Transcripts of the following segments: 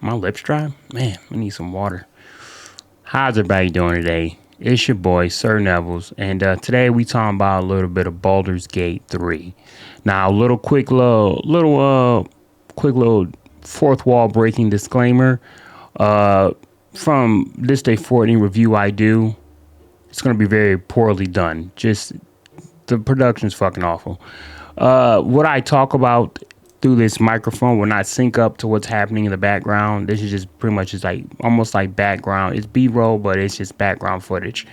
My lips dry? Man, I need some water. How's everybody doing today? It's your boy, Sir Nevils, and today we talking about a little bit of Baldur's Gate 3. Now, a little quick little fourth wall breaking disclaimer. Uh, from this day forward, any review I do, it's going to be very poorly done. Just the production's fucking awful. What I talk about through this microphone will not sync up to what's happening in the background. This is just pretty much just like almost like background. It's B-roll, but it's just background footage.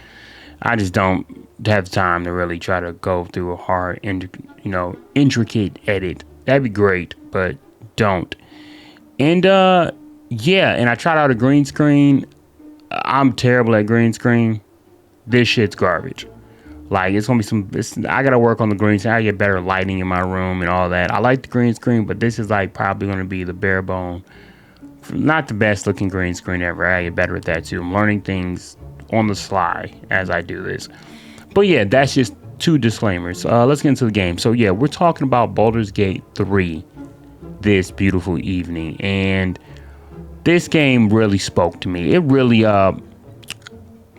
I just don't have time to really try to go through a hard, intricate edit. That'd be great, but don't. And yeah, and I tried out a green screen. I'm terrible at green screen. This shit's garbage. Like, it's gonna be I gotta work on the green screen. I get better lighting in my room and all that. I like the green screen, but this is like probably gonna be the bare bone. Not the best looking green screen ever. I get better at that too. I'm learning things on the sly as I do this. But yeah, that's just two disclaimers. Let's get into the game. So yeah, we're talking about Baldur's Gate 3 this beautiful evening. And this game really spoke to me. It really,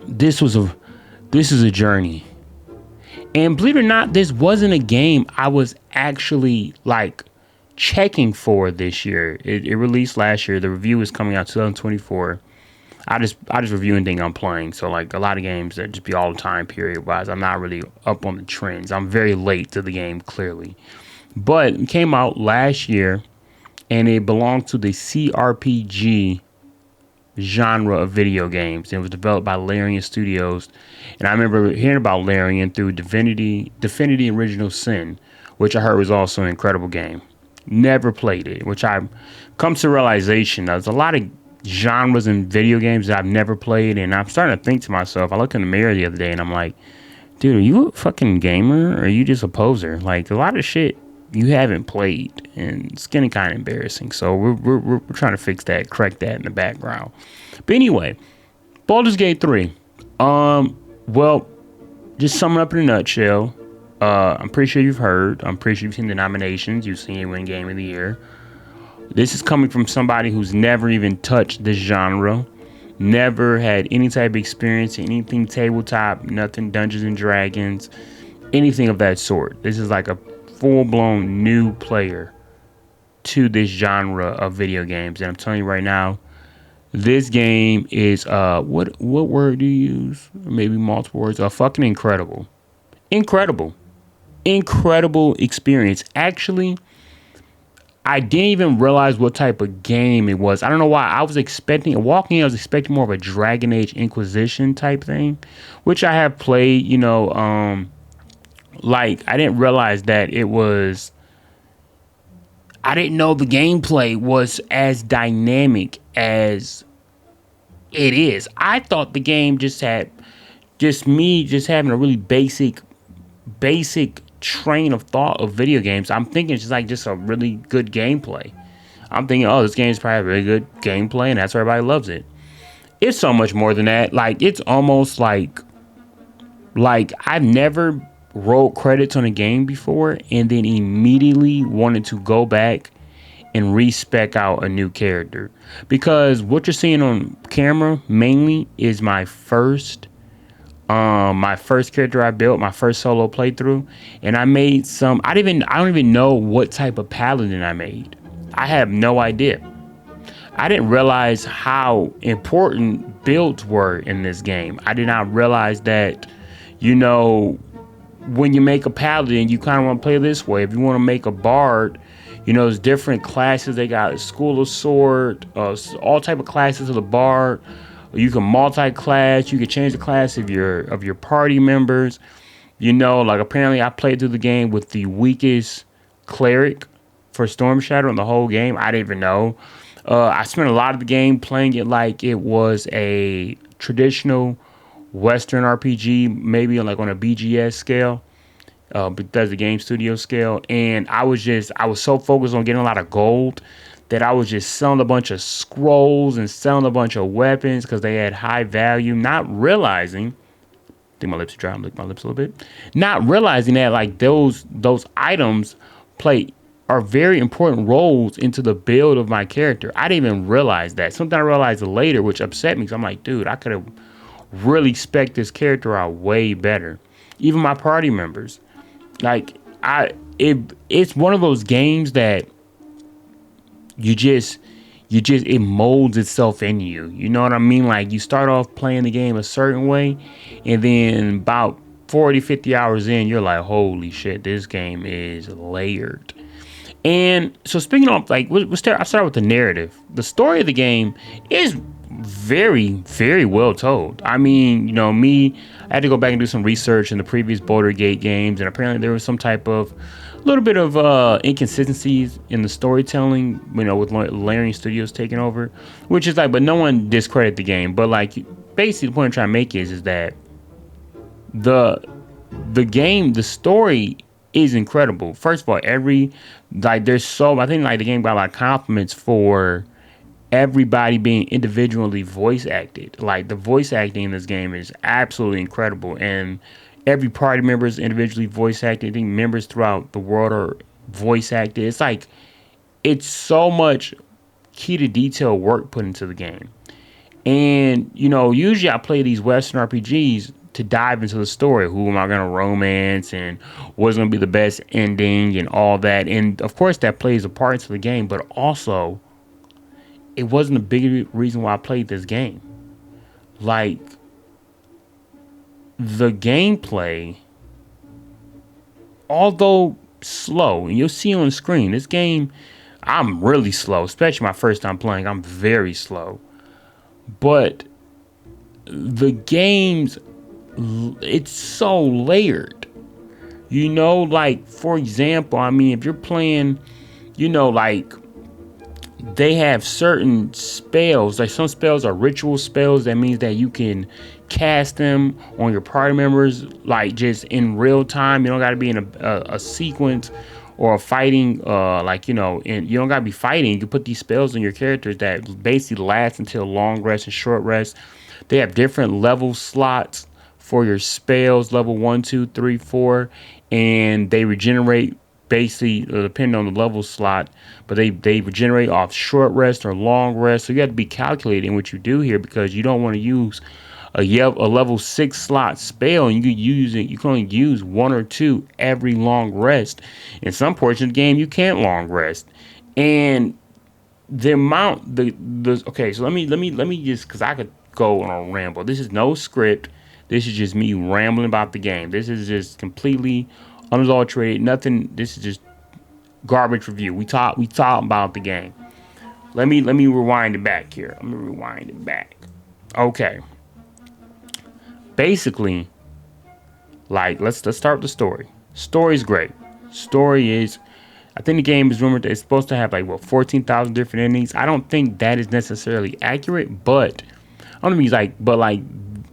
this is a journey. And believe it or not, this wasn't a game I was actually like checking for this year. It released last year. The review is coming out 2024. I just review anything I'm playing. So like a lot of games that just be all the time period wise. I'm not really up on the trends. I'm very late to the game clearly. But it came out last year and it belonged to the CRPG genre of video games. It was developed by Larian Studios, and I remember hearing about Larian through Divinity Original Sin, which I heard was also an incredible game. Never played it, which I come to realization there's a lot of genres in video games that I've never played, and I'm starting to think to myself, I looked in the mirror the other day and I'm like, dude, are you a fucking gamer or are you just a poser? Like, a lot of shit you haven't played, and it's getting kind of embarrassing. So we're trying to fix that, correct that in the background. But anyway, Baldur's Gate 3. Well, just summing up in a nutshell. I'm pretty sure you've heard. I'm pretty sure you've seen the nominations. You've seen it win Game of the Year. This is coming from somebody who's never even touched this genre, never had any type of experience in anything tabletop, nothing Dungeons and Dragons, anything of that sort. This is like a full-blown new player to this genre of video games, and I'm telling you right now, this game is what word do you use? Maybe multiple words. Fucking incredible experience. Actually, I didn't even realize what type of game it was. I don't know why. I was expecting more of a Dragon Age Inquisition type thing, which I have played. Like, I didn't realize that it was. I didn't know the gameplay was as dynamic as it is. I thought the game just had just having a really basic train of thought of video games. I'm thinking it's just a really good gameplay. I'm thinking, oh, this game is probably a really good gameplay, and that's why everybody loves it. It's so much more than that. Like, it's almost like I've never wrote credits on a game before and then immediately wanted to go back and respec out a new character, because what you're seeing on camera mainly is my first character I built, my first solo playthrough, and I made some. I don't even know what type of paladin I made. I have no idea. I didn't realize how important builds were in this game. I did not realize that, when you make a paladin, you kind of want to play this way. If you want to make a bard, there's different classes. They got a school of sword, all type of classes of the bard. You can multi-class. You can change the class of your party members. Like, apparently I played through the game with the weakest cleric for Storm Shadow in the whole game. I didn't even know. I spent a lot of the game playing it like it was a traditional Western RPG, maybe like on a BGS scale, Bethesda Game Studio scale. And I was so focused on getting a lot of gold that I was just selling a bunch of scrolls and selling a bunch of weapons because they had high value, not realizing. I think my lips are dry. I'm licking my lips a little bit. Not realizing that like those items play are very important roles into the build of my character. I didn't even realize that. Something I realized later, which upset me. Cause I'm like, dude, I could have really spec this character out way better. Even my party members, like it's one of those games that you just it molds itself in you. You know what I mean? Like you start off playing the game a certain way, and then about 40, 50 hours in, you're like, holy shit, this game is layered. And so speaking of like, I start with the narrative. The story of the game is very, very well told. I mean, I had to go back and do some research in the previous Baldurs Gate games, and apparently there was some type of little bit of inconsistencies in the storytelling, with Larian Studios taking over, which is like, but no one discredit the game. But like, basically, the point I'm trying to make is that the the story is incredible. First of all, I think like the game got a lot of compliments for everybody being individually voice acted. Like the voice acting in this game is absolutely incredible, and every party member is individually voice acted. I think members throughout the world are voice acted. It's like it's so much key to detail work put into the game. And usually I play these Western RPGs to dive into the story. Who am I going to romance, and what's going to be the best ending, and all that. And of course, that plays a part into the game. But also, it wasn't a big reason why I played this game. Like, the gameplay, although slow, and you'll see on the screen, this game, I'm really slow, especially my first time playing. I'm very slow. But the game's, it's so layered. Like, for example, I mean, if you're playing, like, they have certain spells. Like some spells are ritual spells. That means that you can cast them on your party members, like just in real time. You don't got to be in a sequence or a fighting, and you don't got to be fighting. You can put these spells on your characters that basically last until long rest and short rest. They have different level slots for your spells, level 1, 2, 3, 4, and they regenerate basically depending on the level slot, but they regenerate off short rest or long rest. So you have to be calculating what you do here, because you don't want to use a level 6 slot spell and you can only use 1 or 2 every long rest. In some portions of the game you can't long rest. And the amount okay, so let me just, because I could go on a ramble. This is no script. This is just me rambling about the game. This is just completely unadulterated, nothing. This is just garbage review. We talk about the game. Let me rewind it back here. Let me rewind it back. Okay. Basically, like let's start with the story. Story's great. Story is, I think the game is rumored that it's supposed to have like 14,000 different endings. I don't think that is necessarily accurate, but I don't mean like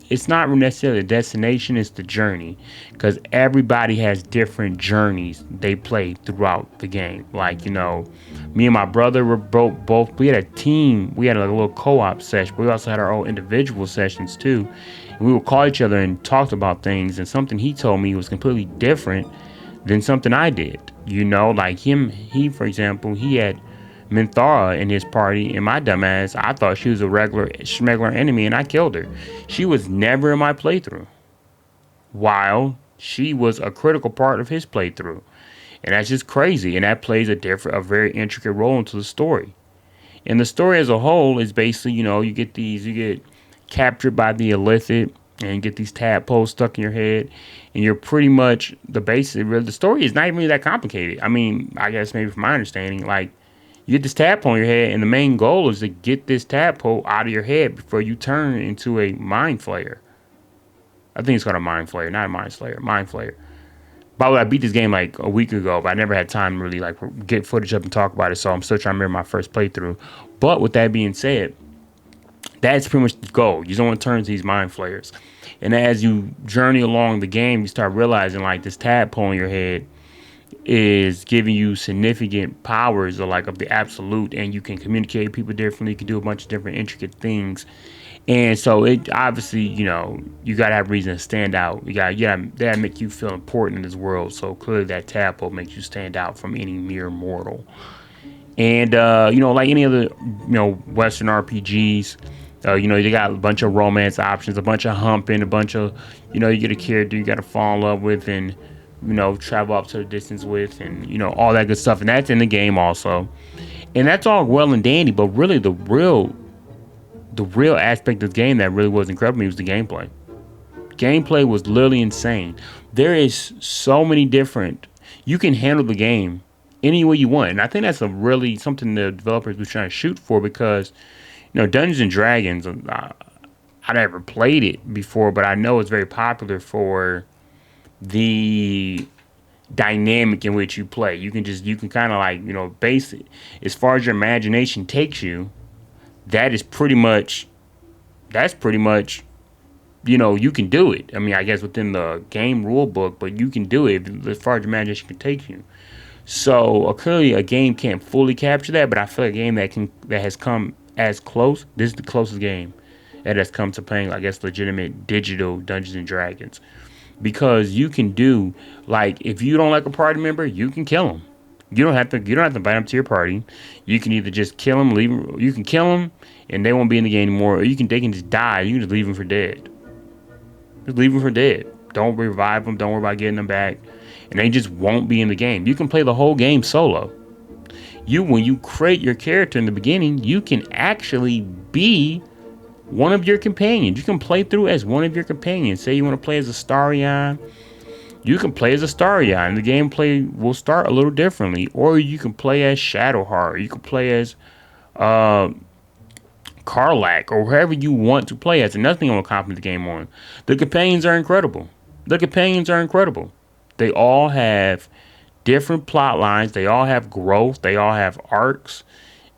it's not necessarily the destination, it's the journey, because everybody has different journeys they play throughout the game. Like, me and my brother were both we had a team, we had a little co-op session, but we also had our own individual sessions too, and we would call each other and talk about things, and something he told me was completely different than something I did. Like he for example, he had Minthara in his party, and my dumbass, I thought she was a regular schmegler enemy, and I killed her. She was never in my playthrough, while she was a critical part of his playthrough. And that's just crazy, and that plays a very intricate role into the story. And the story as a whole is basically, you get captured by the illicit, and you get these tadpoles stuck in your head, and you're pretty much, the story is not even really that complicated. I mean, I guess maybe from my understanding, like, you get this tadpole on your head, and the main goal is to get this tadpole out of your head before you turn into a mind flayer. I think it's called a mind flayer, not a mind slayer. Mind flayer. By the way, I beat this game like a week ago, but I never had time to really like get footage up and talk about it, so I'm still trying to remember my first playthrough. But with that being said, that's pretty much the goal. You just don't want to turn into these mind flayers. And as you journey along the game, you start realizing like this tadpole on your head is giving you significant powers of the absolute, and you can communicate with people differently. You can do a bunch of different intricate things, And so it obviously, you gotta have reason to stand out. That make you feel important in this world. So clearly that tadpole makes you stand out from any mere mortal. And like any other Western RPGs, you got a bunch of romance options, a bunch of humping, a bunch of you get a character you got to fall in love with, and travel up to the distance with, and all that good stuff, and that's in the game also. And that's all well and dandy, but really the real aspect of the game that really was incredible to me was the gameplay. Gameplay was literally insane. There is so many different. You can handle the game any way you want, and I think that's a really something the developers were trying to shoot for, because Dungeons and Dragons. I never played it before, but I know it's very popular for the dynamic in which you play. You can kind of like base it as far as your imagination takes you. That is pretty much. That's pretty much you can do it. I mean, I guess within the game rule book, but you can do it as far as your imagination can take you. So clearly, a game can't fully capture that, but I feel like a game that has come as close. This is the closest game that has come to playing, I guess, legitimate digital Dungeons and Dragons, because you can do like if you don't like a party member, you can kill them. You don't have to. You don't have to invite them to your party. You can either just kill them, leave them. You can kill them, and they won't be in the game anymore. Or they can just die. You can just leave them for dead. Just leave them for dead. Don't revive them. Don't worry about getting them back. And they just won't be in the game. You can play the whole game solo. When you create your character in the beginning, you can actually be one of your companions. You can play through as one of your companions. Say you want to play as a Starion. You can play as a Starion, and the gameplay will start a little differently. Or you can play as Shadowheart. You can play as Karlach, or whoever you want to play as. And nothing will compliment the game on. The companions are incredible. They all have different plot lines. They all have growth. They all have arcs.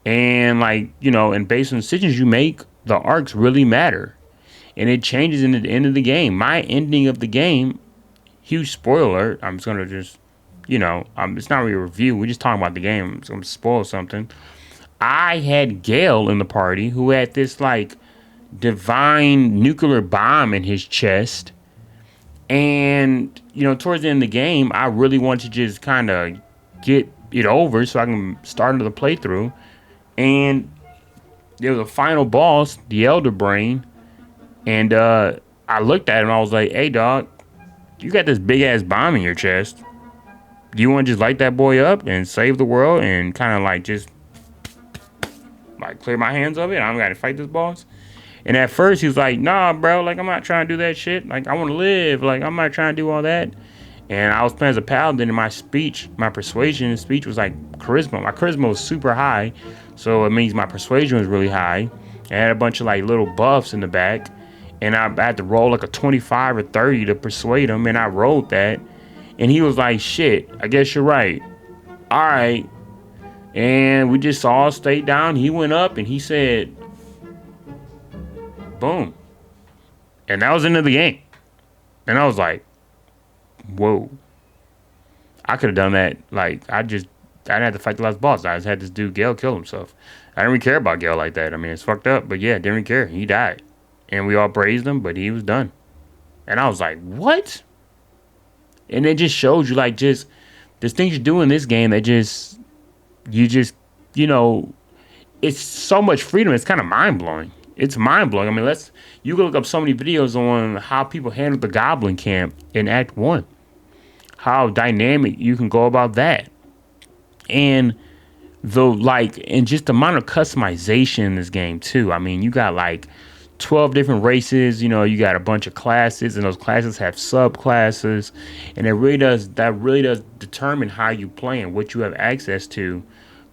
And and based on the decisions you make, the arcs really matter. And it changes in the end of the game. My ending of the game, huge spoiler. I'm just gonna just, it's not really a review. We're just talking about the game. So I'm gonna spoil something. I had Gale in the party who had this divine nuclear bomb in his chest. And, towards the end of the game, I really want to just kind of get it over so I can start another playthrough. And there was a final boss, the Elder Brain. And I looked at him and I was like, hey, dog, you got this big ass bomb in your chest. Do you want to just light that boy up and save the world and kind of just clear my hands of it? I don't got to fight this boss. And at first he was like, nah, bro, I'm not trying to do that shit. I want to live. I'm not trying to do all that. And I was playing as a paladin, and my persuasion in speech was charisma. My charisma was super high, so it means my persuasion was really high. I had a bunch of little buffs in the back, and I had to roll a 25 or 30 to persuade him, and I rolled that. And he was like, shit, I guess you're right. All right. And we just all stayed down. He went up, and he said, boom. And that was the end of the game. And I was like, whoa. I could have done that. I didn't have to fight the last boss. I just had this dude, Gale, kill himself. I didn't really care about Gale like that. I mean, it's fucked up. But yeah, didn't really care. He died. And we all praised him, but he was done. And I was like, what? And it just shows you, there's things you do in this game that it's so much freedom. It's kind of mind-blowing. It's mind-blowing. I mean, you can look up so many videos on how people handle the Goblin Camp in Act 1. How dynamic you can go about that. And and just the amount of customization in this game, too. I mean, you got 12 different races. You got a bunch of classes, and those classes have subclasses. And that really does determine how you play and what you have access to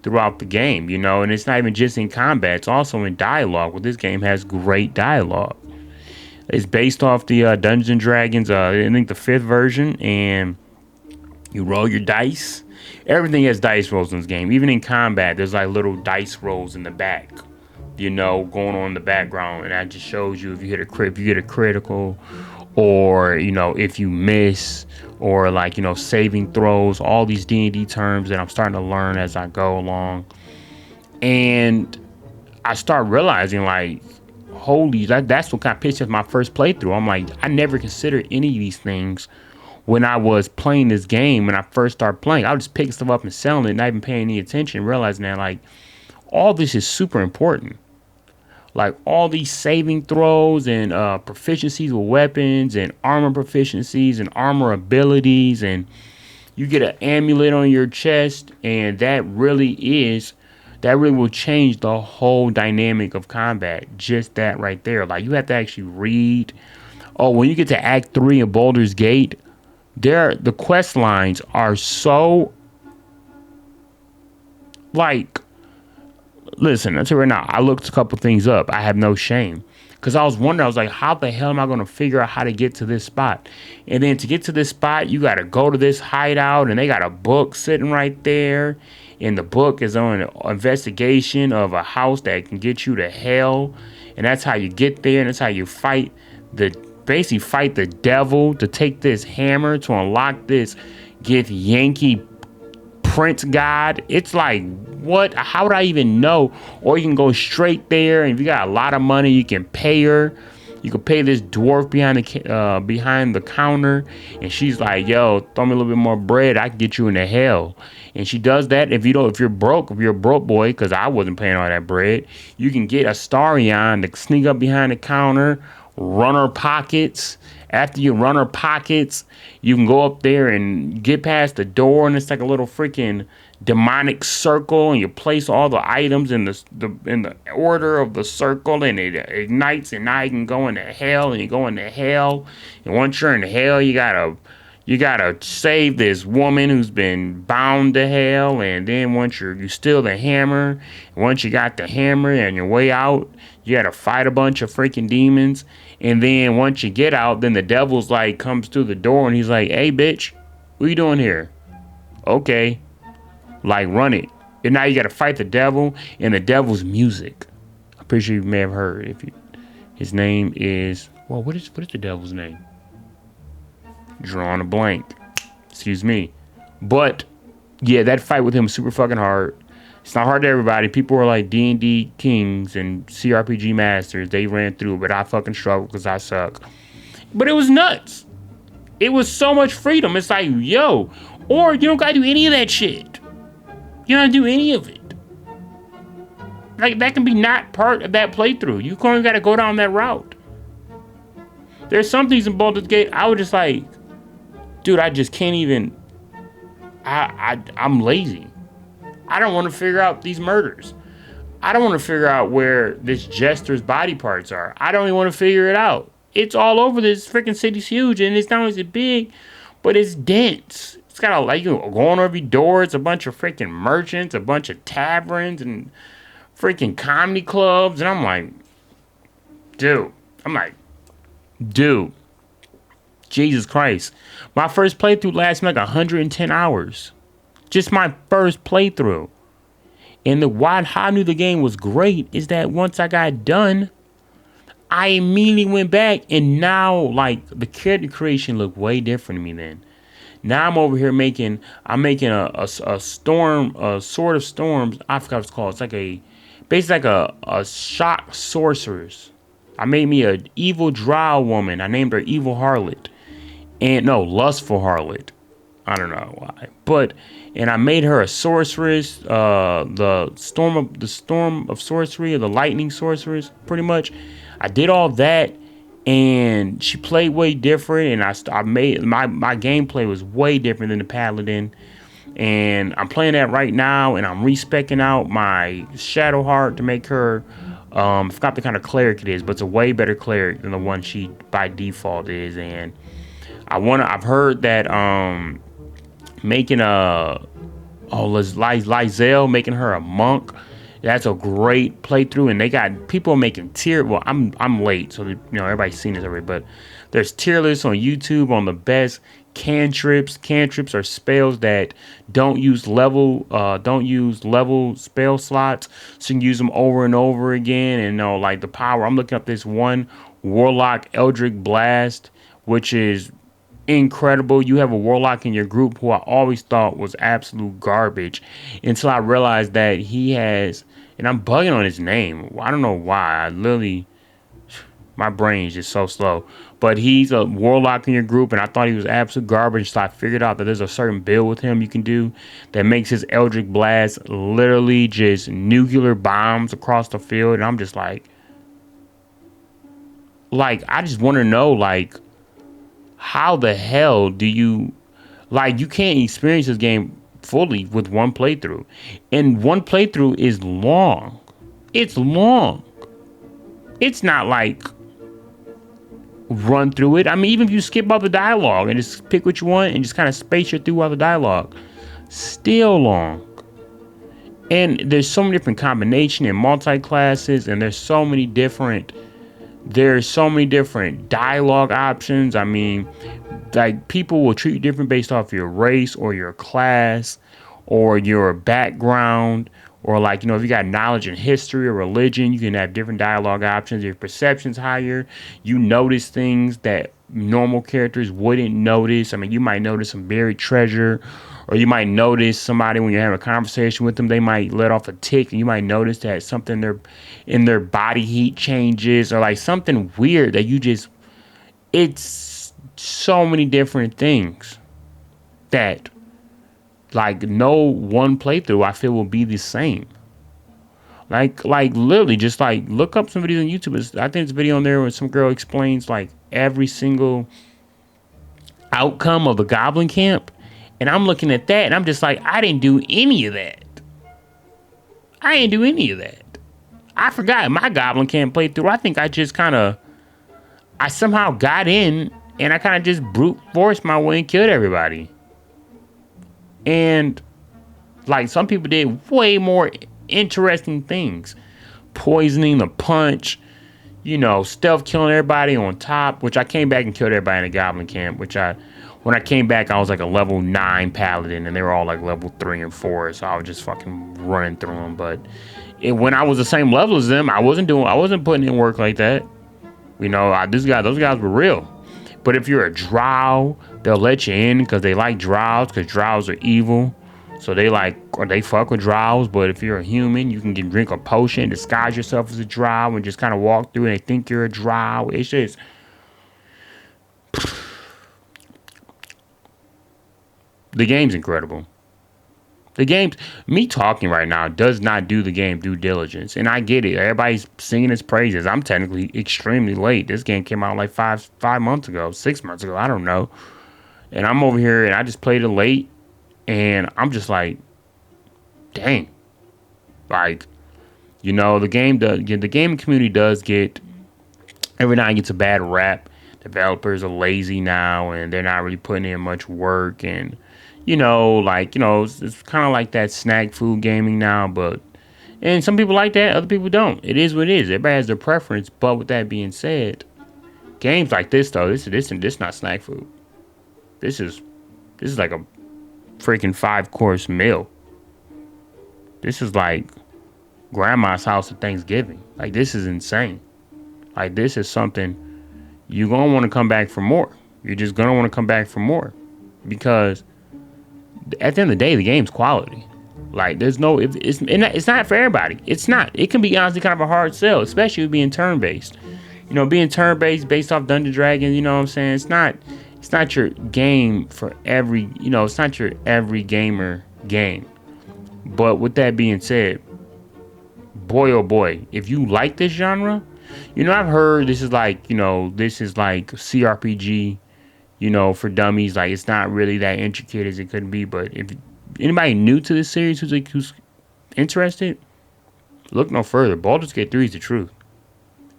throughout the game, and it's not even just in combat, it's also in dialogue. Well, this game has great dialogue. It's based off the Dungeons and Dragons, I think the 5th version, and you roll your dice. Everything has dice rolls in this game. Even in combat, there's little dice rolls in the back, going on in the background, and that just shows you if you get a critical, or if you miss, or saving throws, all these D&D terms that I'm starting to learn as I go along. And I start realizing holy, that's what kind of pissed off my first playthrough. I'm like, I never considered any of these things when I was playing this game. When I first started playing, I would just pick stuff up and selling it, not even paying any attention, realizing that like all this is super important. Like all these saving throws and proficiencies with weapons and armor proficiencies and armor abilities, and you get an amulet on your chest, and that really will change the whole dynamic of combat. Just that right there. Like you have to actually read. Oh, when you get to Act 3 of Baldur's Gate, the quest lines are so like, listen, I'll tell you right now, I looked a couple things up. I have no shame. Because I was wondering, I was like, how the hell am I going to figure out how to get to this spot? And then to get to this spot, you got to go to this hideout, and they got a book sitting right there. And the book is on an investigation of a house that can get you to hell. And that's how you get there, and that's how you basically fight the devil to take this hammer to unlock this get Yankee Prince God. It's like, what? How would I even know? Or you can go straight there, and if you got a lot of money, you can pay her. You can pay this dwarf behind the counter, and she's like, "Yo, throw me a little bit more bread. I can get you into hell." And she does that. If you're broke, if you're a broke boy, because I wasn't paying all that bread, you can get a Starion to sneak up behind the counter, run her pockets. After you run her pockets, you can go up there and get past the door, and it's like a little freaking demonic circle, and you place all the items in the order of the circle, and it ignites, and now you can go into hell, and you go into hell, and once you're in hell, you gotta save this woman who's been bound to hell, and then once you steal the hammer, and once you got the hammer and your way out, you gotta fight a bunch of freaking demons. And then once you get out, then the devil's like comes through the door, and he's like, "Hey bitch, what you doing here?" Okay. Like, run it. And now you gotta fight the devil, and the devil's music. I'm pretty sure you may have heard. His name is, well, what is the devil's name? Drawing a blank. Excuse me. But yeah, that fight with him was super fucking hard. It's not hard to everybody. People were like D&D kings and CRPG masters. They ran through, but I fucking struggled because I suck. But it was nuts. It was so much freedom. It's like, yo, or you don't gotta do any of that shit. You don't do any of it. Like, that can be not part of that playthrough. You only gotta go down that route. There's some things in Baldur's Gate I was just like, dude, I just can't even. I'm lazy. I don't want to figure out these murders. I don't want to figure out where this jester's body parts are. I don't even want to figure it out. It's all over. This freaking city's huge, and it's not only big, but it's dense. It's got you go on every door. It's a bunch of freaking merchants, a bunch of taverns, and freaking comedy clubs. And I'm like, dude. Jesus Christ. My first playthrough lasted like 110 hours. Just my first playthrough. And how I knew the game was great is that once I got done, I immediately went back, and now like the character creation looked way different to me then. Now I'm over here making a storm, a sword of storms. I forgot what it's called. It's basically like a shock sorceress. I made me an evil drow woman. I named her Evil Harlot. And no, Lustful Harlot. I don't know why, and I made her a sorceress, the storm of sorcery, or the lightning sorceress, pretty much. I did all that, and she played way different, and I made my gameplay was way different than the paladin, and I'm playing that right now, and I'm respecing out my Shadowheart to make her. I forgot the kind of cleric it is, but it's a way better cleric than the one she by default is, and I've heard that making Lizelle, making her a monk, that's a great playthrough, and they got people making I'm late, so everybody's seen this already, but there's tier lists on YouTube on the best cantrips. Cantrips are spells that don't use level spell slots, so you can use them over and over again, and like the power. I'm looking up this one Warlock Eldritch Blast, which is incredible. You have a warlock in your group who I always thought was absolute garbage until I realized that he has, and I'm bugging on his name. I don't know why. My brain is just so slow. But he's a warlock in your group, and I thought he was absolute garbage. So I figured out that there's a certain build with him you can do that makes his Eldritch Blast literally just nuclear bombs across the field. And I'm just I just want to know, how the hell do you, you can't experience this game fully with one playthrough. And one playthrough is long. It's long. It's not like run through it. I mean, even if you skip all the dialogue and just pick what you want and just kind of space it through all the dialogue, still long. And there's so many different combination and multi-classes, and there's so many different dialogue options. I mean, people will treat you different based off your race or your class or your background, or if you got knowledge in history or religion, you can have different dialogue options. If your perception's higher, you notice things that normal characters wouldn't notice. I mean, you might notice some buried treasure, or you might notice somebody when you're having a conversation with them, they might let off a tick, and you might notice that something in their body heat changes, or something weird that it's so many different things that no one playthrough I feel will be the same. Literally just look up some videos on YouTube. I think there's a video on there where some girl explains every single outcome of the Goblin Camp, and I'm looking at that and I'm just I didn't do any of that. I forgot my Goblin Camp playthrough. I think I just I somehow got in and I kind of just brute forced my way and killed everybody. And some people did way more interesting things. Poisoning the punch, stealth killing everybody on top, which I came back and killed everybody in the Goblin Camp, when I came back, I was a level 9 paladin, and they were all level 3 and 4, so I was just fucking running through them. But when I was the same level as them, I wasn't putting in work like that. Those guys were real. But if you're a drow, they'll let you in because they like drows, because drows are evil. So they fuck with drows. But if you're a human, you can drink a potion, disguise yourself as a drow, and just kind of walk through and they think you're a drow. It's just... The game's incredible. Me talking right now does not do the game due diligence. And I get it. Everybody's singing its praises. I'm technically extremely late. This game came out 5 months ago, 6 months ago. I don't know. And I'm over here and I just played it late. And I'm just dang. The gaming community does get, every now and gets a bad rap. Developers are lazy now and they're not really putting in much work, and it's kind of like that snack food gaming now, and some people like that, other people don't. It is what it is. Everybody has their preference. But with that being said, games like this though, this not snack food. This is like a freaking 5-course meal. This is like grandma's house at Thanksgiving. This is insane. This is something you're gonna want to come back for more. You're just gonna want to come back for more, because at the end of the day, the game's quality. There's no, it's not for everybody. It's not. It can be honestly kind of a hard sell, especially with being turn-based. Being turn-based based off Dungeons & Dragons, you know what I'm saying? It's not your game for every, it's not your every gamer game. But with that being said, boy oh boy, if you like this genre, I've heard this is like CRPG, for dummies. It's not really that intricate as it could be. But if anybody new to this series who's interested, look no further. Baldurs Gate 3 is the truth.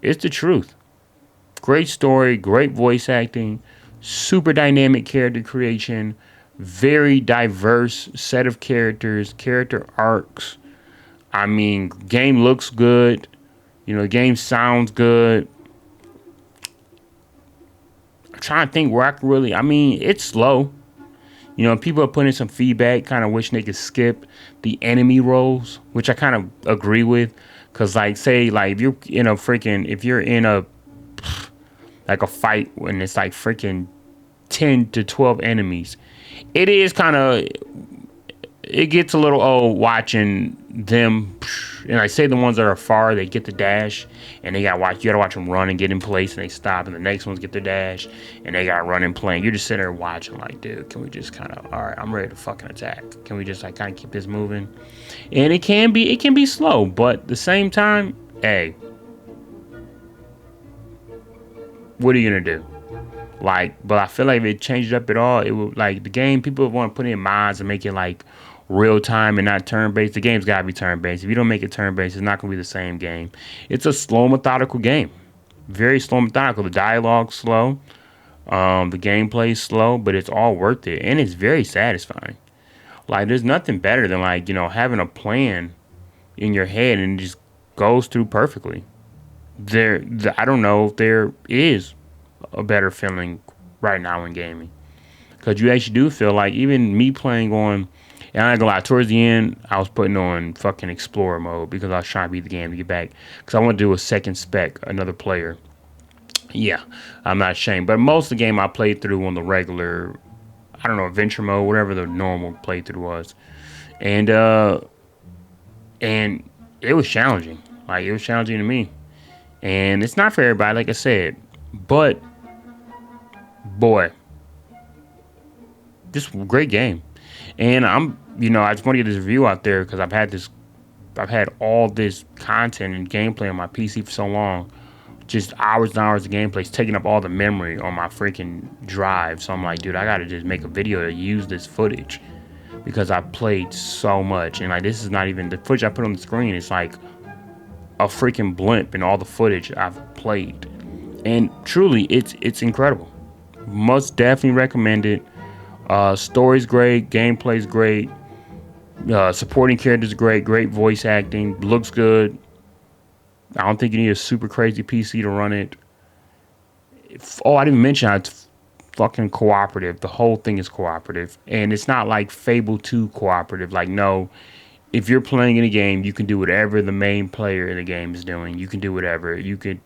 It's the truth. Great story, great voice acting, super dynamic character creation, very diverse set of characters, character arcs. I mean, game looks good. The game sounds good. I'm trying to think where I can really... it's slow. People are putting some feedback, kind of wishing they could skip the enemy roles, which I kind of agree with. Because, if you're in a fight when it's freaking 10 to 12 enemies, it is kind of it gets a little old watching them. And I say the ones that are far, they get the dash, and they got watch. You gotta watch them run and get in place, and they stop, and the next ones get the dash, and they got run and playing. You're just sitting there watching, like, dude, can we just kind of, all right, I'm ready to fucking attack. Can we just like kind of keep this moving? And it can be slow, but at the same time, hey, what are you gonna do? Like, but I feel like if it changed up at all, it would like the game. People want to put in mods and make it like real time and not turn based. The game's gotta be turn based. If you don't make it turn based, it's not gonna be the same game. It's a slow, methodical game. Very slow, methodical. The dialogue's slow. The gameplay's slow, but it's all worth it, and it's very satisfying. Like, there's nothing better than like having a plan in your head and it just goes through perfectly. I don't know if there is a better feeling right now in gaming, because you actually do feel like even me playing on, and I ain't gonna lie, towards the end I was putting on fucking explorer mode because I was trying to beat the game to get back, because I want to do a second spec, another player. Yeah, I'm not ashamed, but most of the game I played through on the regular, I don't know, adventure mode, whatever the normal playthrough was. And uh and it was challenging. Like, it was challenging to me, and it's not for everybody, like I said, but boy, just a great game. And I just want to get this review out there because I've had all this content and gameplay on my PC for so long, just hours and hours of gameplay. It's taking up all the memory on my freaking drive. So I'm like, dude, I gotta just make a video to use this footage because I played so much. And like, this is not even the footage I put on the screen. It's like a freaking blimp in all the footage I've played. And truly, it's incredible. Must definitely recommend it. Story's great, gameplay's great, supporting characters great, great voice acting, looks good. I don't think you need a super crazy PC to run it. Oh, I didn't mention how it's fucking cooperative. The whole thing is cooperative, and it's not like Fable 2 cooperative. Like, no, if you're playing in a game, you can do whatever the main player in the game is doing. You can do whatever. You could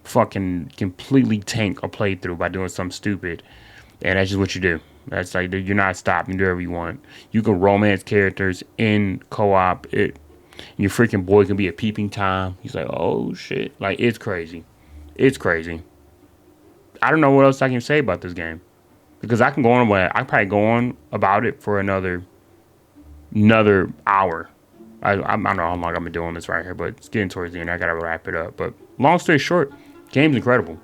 fucking completely tank a playthrough by doing something stupid, and that's just what you do. That's like, you're not stopping. You do whatever you want. You can romance characters in co-op. Your freaking boy can be a peeping Tom. He's like, oh shit, like, it's crazy. It's crazy. I don't know what else I can say about this game, because I can go on. I probably go on about it for another hour. I don't know how long I've been doing this right here, but it's getting towards the end. I gotta wrap it up. But long story short, game's incredible.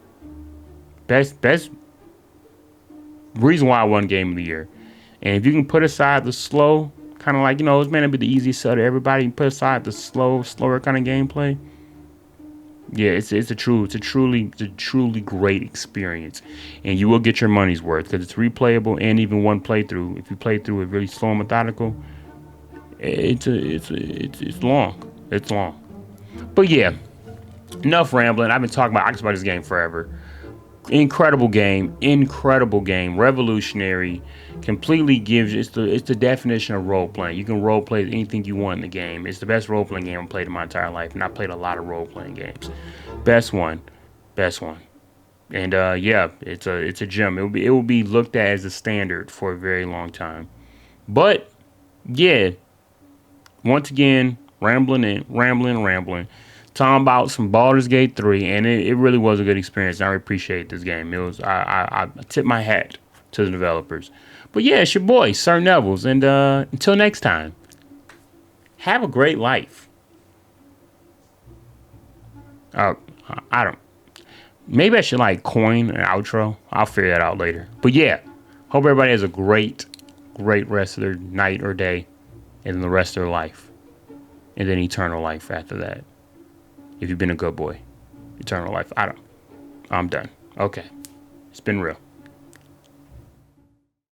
Best reason why I won Game of the Year. And if you can put aside the slow, kind of like, this may not be the easiest sell to everybody. You put aside the slower kind of gameplay. Yeah, it's a truly great experience, and you will get your money's worth because it's replayable, and even one playthrough. If you play through it really slow and methodical, it's long. It's long. But yeah, enough rambling. I've been talking about this game forever. Incredible game, revolutionary. Completely gives it's the definition of role playing. You can role play anything you want in the game. It's the best role playing game I've played in my entire life, and I played a lot of role playing games. Best one. And yeah, it's a gem. It will be looked at as a standard for a very long time. But yeah, once again, rambling. Talmbout some Baldurs Gate 3, and it really was a good experience. I appreciate this game. It was I tip my hat to the developers. But yeah, it's your boy, Sir Nevils, and until next time, have a great life. I don't. Maybe I should like coin an outro. I'll figure that out later. But yeah, hope everybody has a great rest of their night or day, and the rest of their life, and then eternal life after that. If you've been a good boy, eternal life. I'm done. Okay, it's been real.